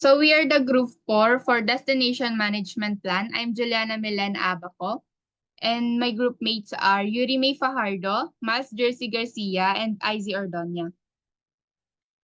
So we are the Group 4 for Destination Management Plan. I'm Juliana Milen Abaco, and my group mates are Yuri May Fajardo, Mas Jersey Garcia, and Izzy Ordonia.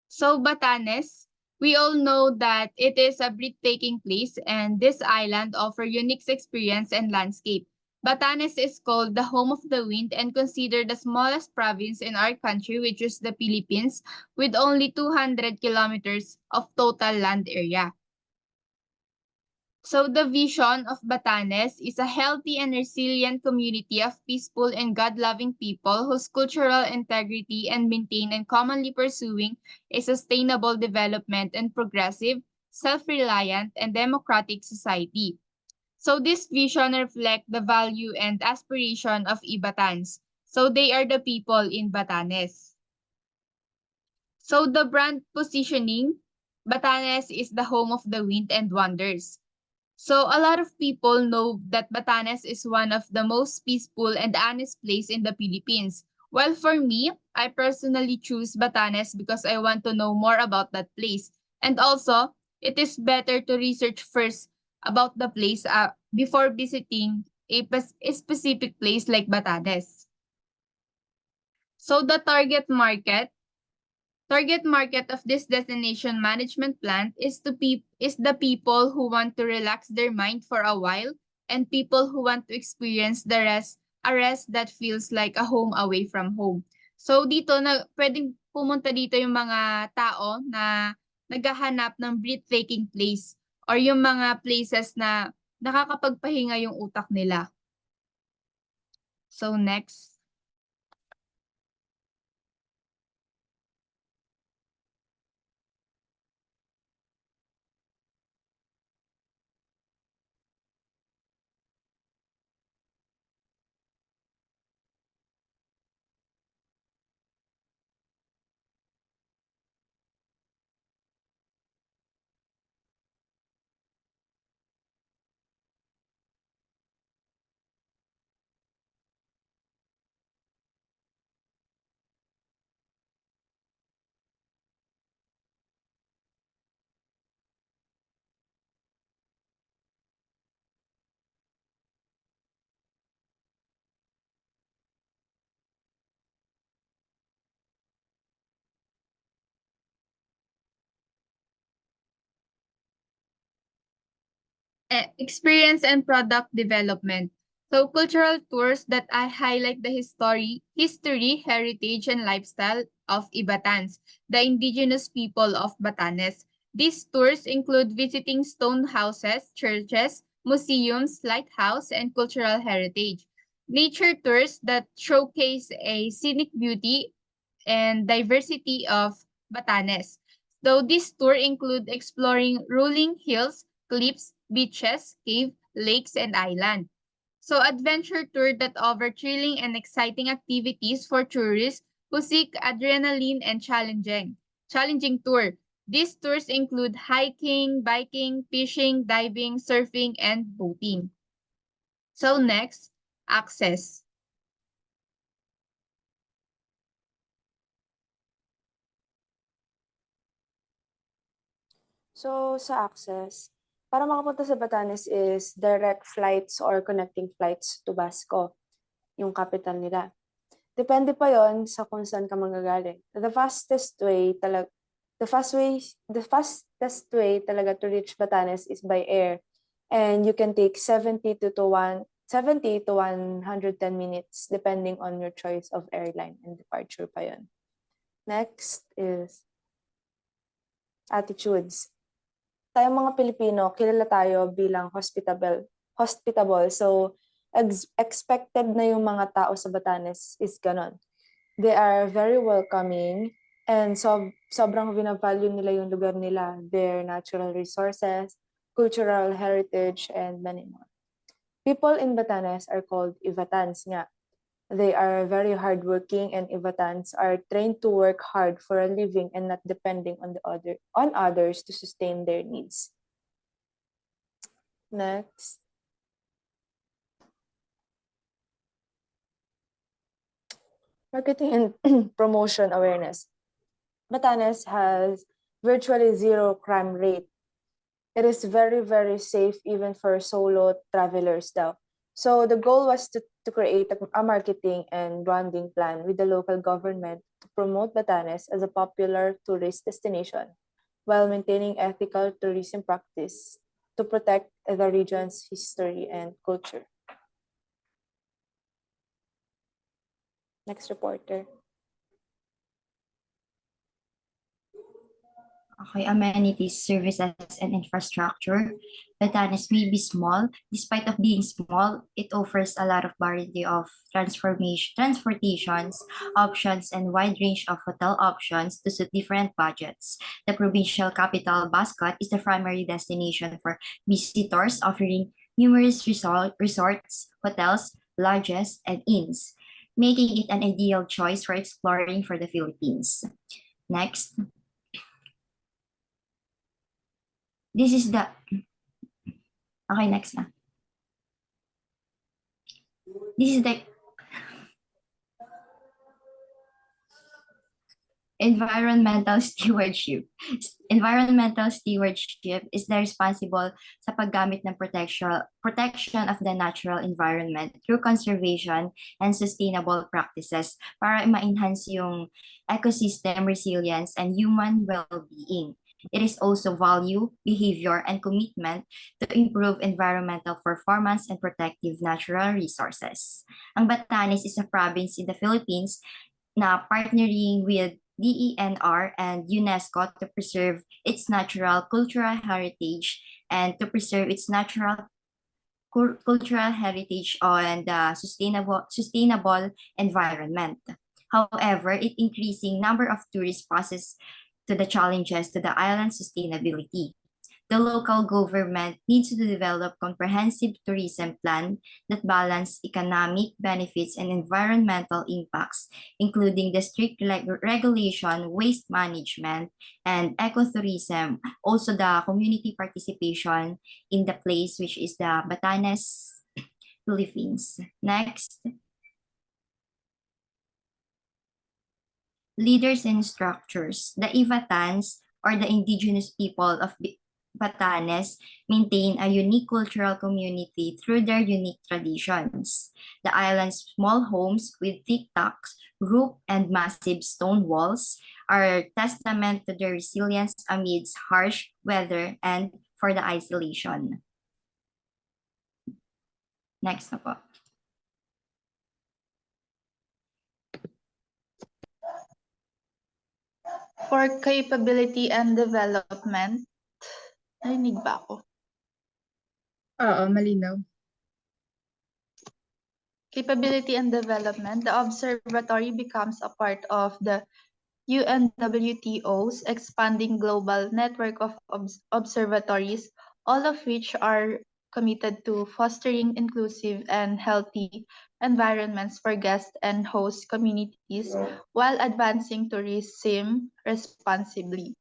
So Batanes, we all know that it is a breathtaking place and this island offers unique experience and landscape. Batanes is called the home of the wind and considered the smallest province in our country, which is the Philippines, with only 200 kilometers of total land area. So the vision of Batanes is a healthy and resilient community of peaceful and God-loving people whose cultural integrity and maintain and commonly pursuing a sustainable development and progressive, self-reliant, and democratic society. So this vision reflects the value and aspiration of Ibatans. So they are the people in Batanes. So the brand positioning, Batanes is the home of the wind and wonders. So a lot of people know that Batanes is one of the most peaceful and honest place in the Philippines. Well, for me, I personally choose Batanes because I want to know more about that place. And also, it is better to research first about the place before visiting a specific place like Batanes. So the target market of this destination management plan is the people who want to relax their mind for a while and people who want to experience a rest that feels like a home away from home. So dito na pwedeng pumunta dito yung mga tao na naghahanap ng breathtaking place or yung mga places na nakakapagpahinga yung utak nila. So next. Experience and product development. So cultural tours that I highlight the history, heritage, and lifestyle of Ibatans, the indigenous people of Batanes. These tours include visiting stone houses, churches, museums, lighthouse, and cultural heritage. Nature tours that showcase a scenic beauty and diversity of Batanes. Though this tour include exploring rolling hills, cliffs, beaches, cave, lakes, and island. So adventure tour that offer thrilling and exciting activities for tourists who seek adrenaline and challenging tour. These tours include hiking, biking, fishing, diving, surfing, and boating. So next, access. So, sa access, para makapunta sa Batanes is direct flights or connecting flights to Basco, yung capital nila. Depende pa yon sa kung saan ka manggagaling. The fastest way talaga to reach Batanes is by air. And you can take 70 to 110 minutes depending on your choice of airline and departure pa yon. Next is attitudes. Tayong mga Pilipino, kilala tayo bilang hospitable. So, expected na yung mga tao sa Batanes is ganon. They are very welcoming and sobrang binavalue nila yung lugar nila, their natural resources, cultural heritage, and many more. People in Batanes are called Ivatans nga. They are very hardworking and Ivatans are trained to work hard for a living and not depending on others to sustain their needs. Next. Marketing and promotion awareness. Batanes has virtually zero crime rate It is very, very safe even for solo travelers though. So the goal was to create a marketing and branding plan with the local government to promote Batanes as a popular tourist destination while maintaining ethical tourism practice to protect the region's history and culture. Next reporter. Okay, amenities, services, and infrastructure. Batanes may be small. Despite of being small, it offers a lot of variety of transportations, options, and wide range of hotel options to suit different budgets. The provincial capital, Bascot, is the primary destination for visitors, offering numerous resorts, hotels, lodges, and inns, making it an ideal choice for exploring for the Philippines. Next. This is the, okay, next na. This is the environmental stewardship. Environmental stewardship is the responsible sa paggamit ng protection of the natural environment through conservation and sustainable practices para ma-enhance yung ecosystem resilience and human well-being. It is also value, behavior, and commitment to improve environmental performance and protective natural resources. Ang Batanes is a province in the Philippines na partnering with DENR and UNESCO to preserve its natural cultural heritage and to preserve its natural cultural heritage and sustainable environment. However, it increasing number of tourists poses to the challenges to the island's sustainability. The local government needs to develop comprehensive tourism plan that balance economic benefits and environmental impacts, including the strict regulation, waste management, and ecotourism. Also, the community participation in the place, which is the Batanes, Philippines. Next. Leaders and structures. The Ivatans, or the indigenous people of Batanes, maintain a unique cultural community through their unique traditions. The island's small homes with thick tucks, roof, and massive stone walls are testament to their resilience amidst harsh weather and for the isolation. Next na po. For capability and development, narinig ba ako? Oo, malinaw. Capability and development, the observatory becomes a part of the UNWTO's expanding global network of observatories, all of which are committed to fostering inclusive and healthy environments for guests and host communities while advancing tourism responsibly.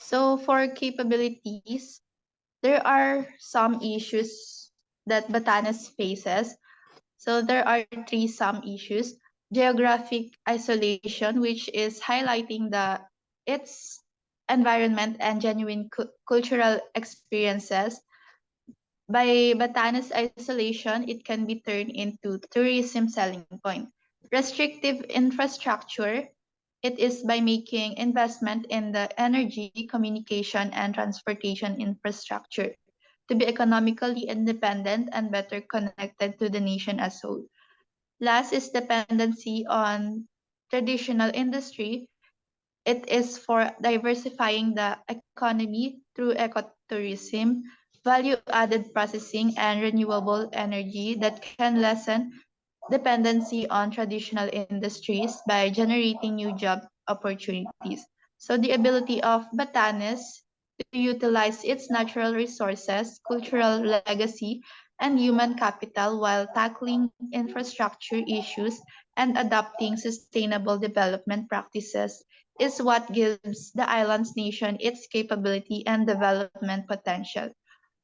So, for capabilities, there are some issues that Batanes faces. So there are some issues. Geographic isolation, which is highlighting its environment and genuine cultural experiences. By Batanes isolation, it can be turned into tourism selling point. Restrictive infrastructure, it is by making investment in the energy, communication, and transportation infrastructure to be economically independent and better connected to the nation as whole. Last is dependency on traditional industry. It is for diversifying the economy through ecotourism, value-added processing, and renewable energy that can lessen dependency on traditional industries by generating new job opportunities. So the ability of Batanes to utilize its natural resources, cultural legacy, and human capital while tackling infrastructure issues and adopting sustainable development practices is what gives the island's nation its capability and development potential.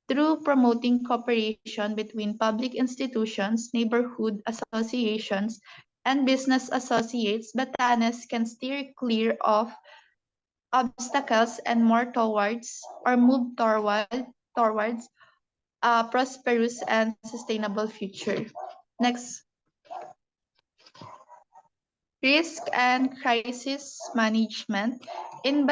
Through promoting cooperation between public institutions, neighborhood associations, and business associates, Batanes can steer clear of obstacles and more towards or move toward towards a prosperous and sustainable future. Next. Risk and crisis management in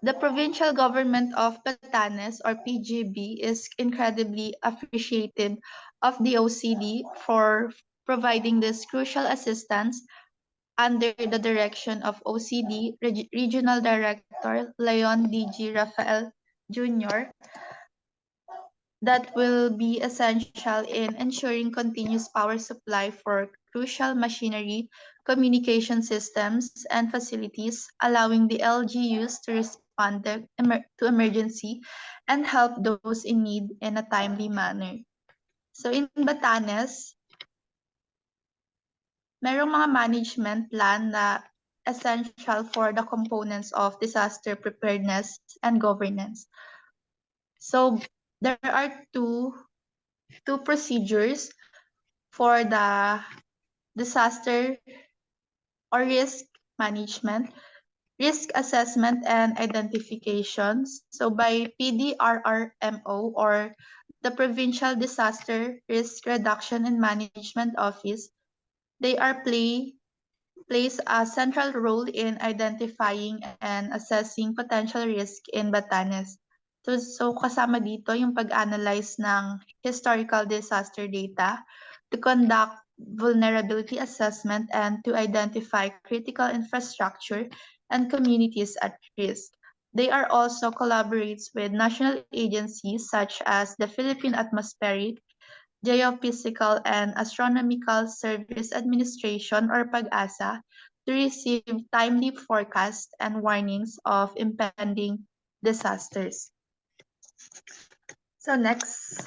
the provincial government of Batanes, or PGB, is incredibly appreciative of the OCD for providing this crucial assistance under the direction of OCD Regional Director Leon D.G. Rafael Jr. that will be essential in ensuring continuous power supply for crucial machinery, communication systems, and facilities, allowing the LGUs to respond to emergency and help those in need in a timely manner. So in Batanes, merong mga management plan na essential for the components of disaster preparedness and governance. So there are two procedures for the disaster or risk management, risk assessment and identifications. So by PDRRMO, or the Provincial Disaster Risk Reduction and Management Office, they are plays a central role in identifying and assessing potential risk in Batanes. So kasama dito yung pag-analyze ng historical disaster data, to conduct vulnerability assessment, and to identify critical infrastructure and communities at risk. They are also collaborates with national agencies such as the Philippine Atmospheric, Geophysical and Astronomical Service Administration, or PAG-ASA, to receive timely forecasts and warnings of impending disasters. So next.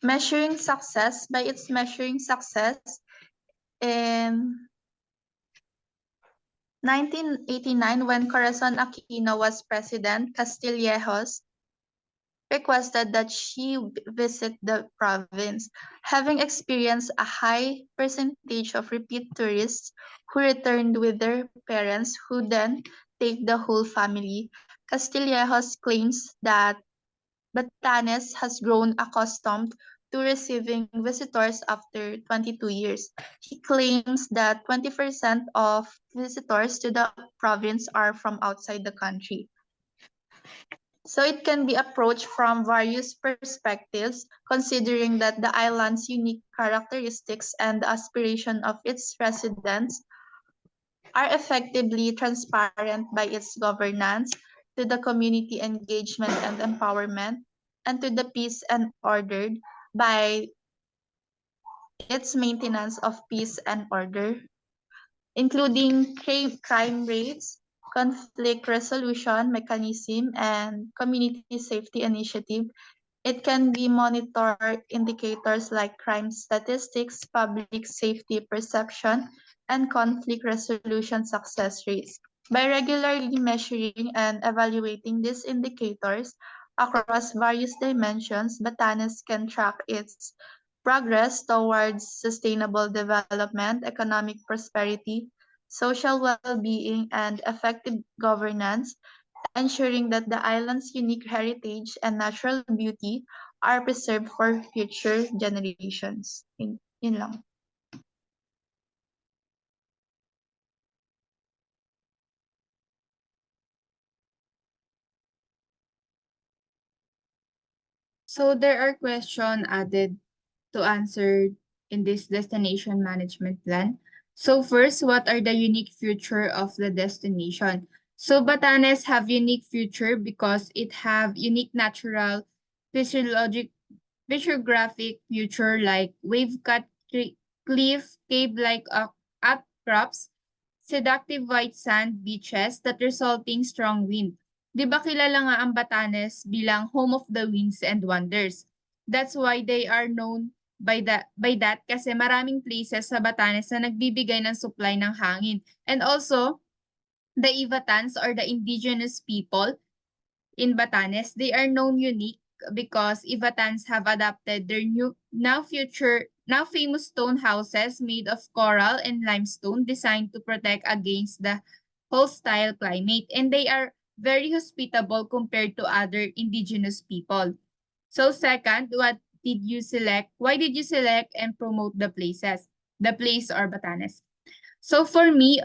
Measuring success. By its measuring success, in 1989, when Corazon Aquino was president, Castillejos requested that she visit the province. Having experienced a high percentage of repeat tourists who returned with their parents, who then take the whole family, Castillejos claims that Batanes has grown accustomed to receiving visitors after 22 years. He claims that 20% of visitors to the province are from outside the country. So it can be approached from various perspectives, considering that the island's unique characteristics and the aspiration of its residents are effectively transparent by its governance, to the community engagement and empowerment, and to the peace and order by its maintenance of peace and order, including crime rates, conflict resolution mechanism, and community safety initiative. It can be monitored indicators like crime statistics, public safety perception, and conflict resolution success rates. By regularly measuring and evaluating these indicators across various dimensions, Batanes can track its progress towards sustainable development, economic prosperity, social well-being, and effective governance, ensuring that the island's unique heritage and natural beauty are preserved for future generations. Yun lang. So there are questions added to answer in this destination management plan. So first, what are the unique feature of the destination? So Batanes have unique feature because it have unique natural physiologic physiographic feature like wave-cut cliff, cave-like outcrops, seductive white sand beaches that resulting strong wind. Di ba kilala nga ang Batanes bilang home of the winds and wonders? That's why they are known by that kasi maraming places sa Batanes na nagbibigay ng supply ng hangin. And also, the Ivatans or the indigenous people in Batanes, they are known unique because Ivatans have adapted their now famous stone houses made of coral and limestone designed to protect against the hostile climate, and they are very hospitable compared to other indigenous people. So second, what did you select? Why did you select and promote the places? The place or Batanes? So for me,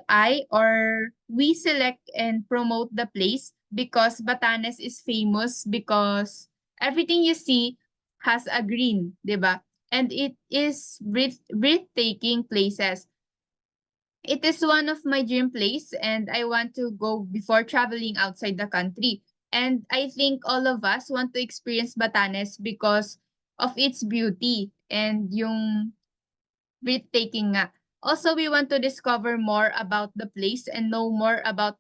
we select and promote the place because Batanes is famous because everything you see has a green, 'di ba? And it is breathtaking places. It is one of my dream place and I want to go before traveling outside the country. And I think all of us want to experience Batanes because of its beauty and yung breathtaking nga. Also, we want to discover more about the place and know more about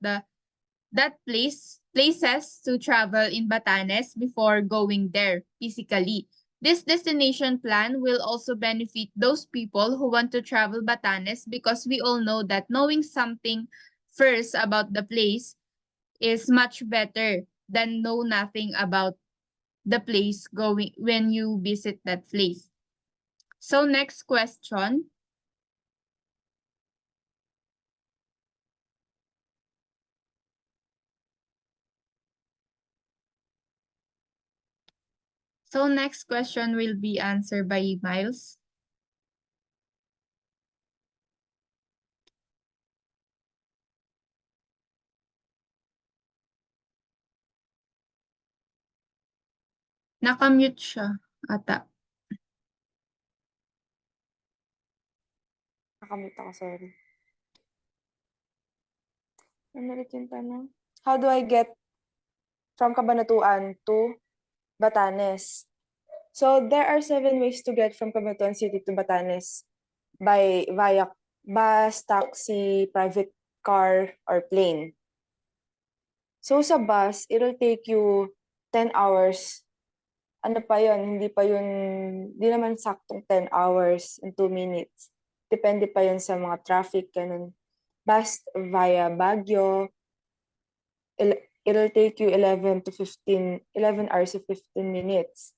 places to travel in Batanes before going there physically. This destination plan will also benefit those people who want to travel Batanes because we all know that knowing something first about the place is much better than know nothing about the place going when you visit that place. So next question. So next question will be answered by Miles. Nakamute siya ata. Nakamute ako, sorry. Ano ulit yung tanong? How do I get from Cabanatuan to Batanes? So there are 7 ways to get from Cabanatuan City to Batanes via bus, taxi, private car, or plane. So sa bus, it'll take you 10 hours. Ano pa yun? Hindi naman saktong 10 hours and 2 minutes. Depende pa yun sa mga traffic, ganun. Bus via Baguio, it'll take you 11 hours to 15 minutes.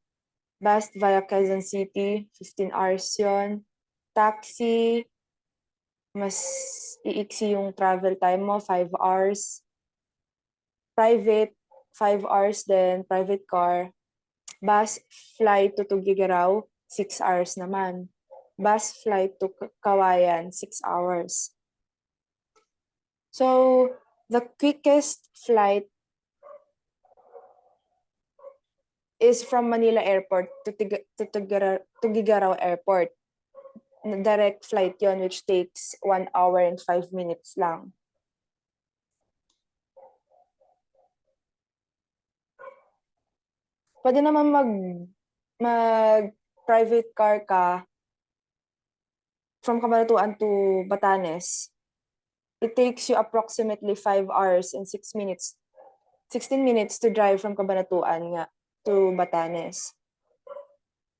Bus via Quezon City, 15 hours yon. Taxi, mas iiksi yung travel time mo, 5 hours. Private, 5 hours then private car. Bus flight to Tugigaraw, 6 hours naman. Bus flight to Kawayan, 6 hours. So, the quickest flight is from Manila Airport to Tugigaraw Airport. Direct flight yon which takes 1 hour and 5 minutes lang. Pwede naman mag private car ka from Cabanatuan to Batanes. It takes you approximately 5 hours and 6 minutes, 16 minutes to drive from Cabanatuan nga to Batanes.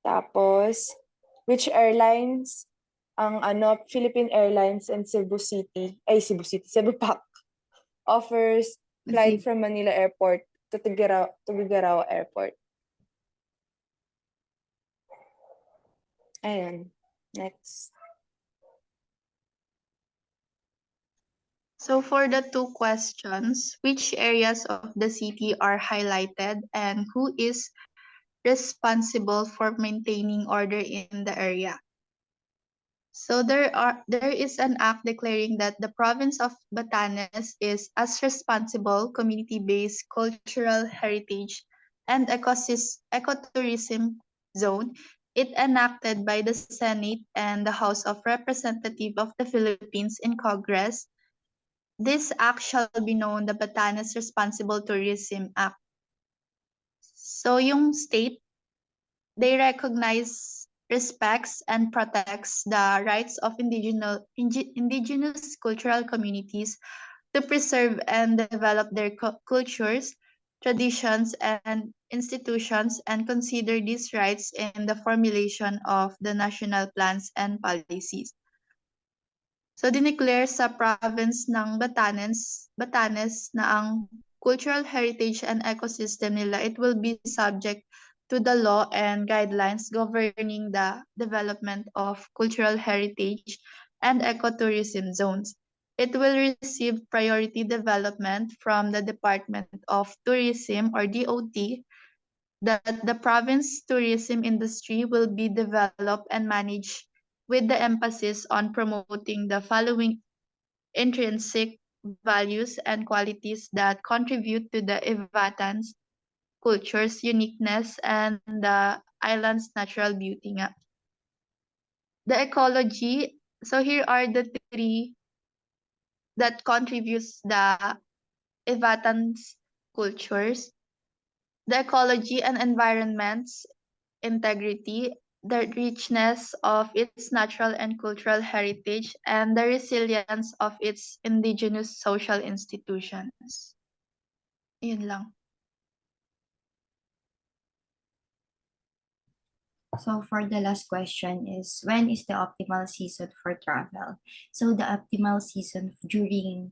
Tapos, which airlines? Ang Philippine Airlines and Cebu Pac offers flight from Manila Airport to Tugigaraw Airport. Ayan. Next. So for the 2 questions, which areas of the city are highlighted and who is responsible for maintaining order in the area? So there is an act declaring that the province of Batanes is as responsible community-based cultural heritage and ecotourism zone. It enacted by the Senate and the House of Representatives of the Philippines in Congress. This act shall be known the Batanes Responsible Tourism Act. So yung state, they recognize, respects, and protects the rights of indigenous cultural communities to preserve and develop their cultures, traditions, and institutions, and consider these rights in the formulation of the national plans and policies. So dineclare sa province ng Batanes na ang cultural heritage and ecosystem nila, it will be subject to the law and guidelines governing the development of cultural heritage and ecotourism zones. It will receive priority development from the Department of Tourism or DOT, that the province tourism industry will be developed and managed with the emphasis on promoting the following intrinsic values and qualities that contribute to the Ivatans culture's uniqueness and the island's natural beauty nga. The ecology, so here are the three that contributes the Ivatans cultures: the ecology and environment's integrity, the richness of its natural and cultural heritage, and the resilience of its indigenous social institutions. Yun lang. So for the last question is, when is the optimal season for travel? So the optimal season during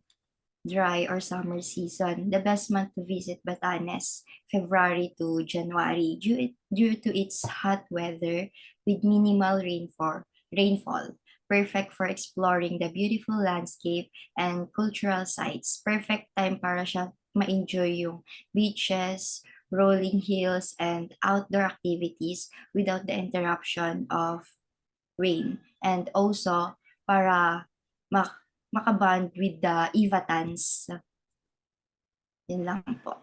dry or summer season, the best month to visit Batanes, February to January, due to its hot weather with minimal rainfall, perfect for exploring the beautiful landscape and cultural sites. Perfect time para siya ma-enjoy yung beaches, rolling hills, and outdoor activities without the interruption of rain. And also, para makaband with the Ivatans. Yun lang po.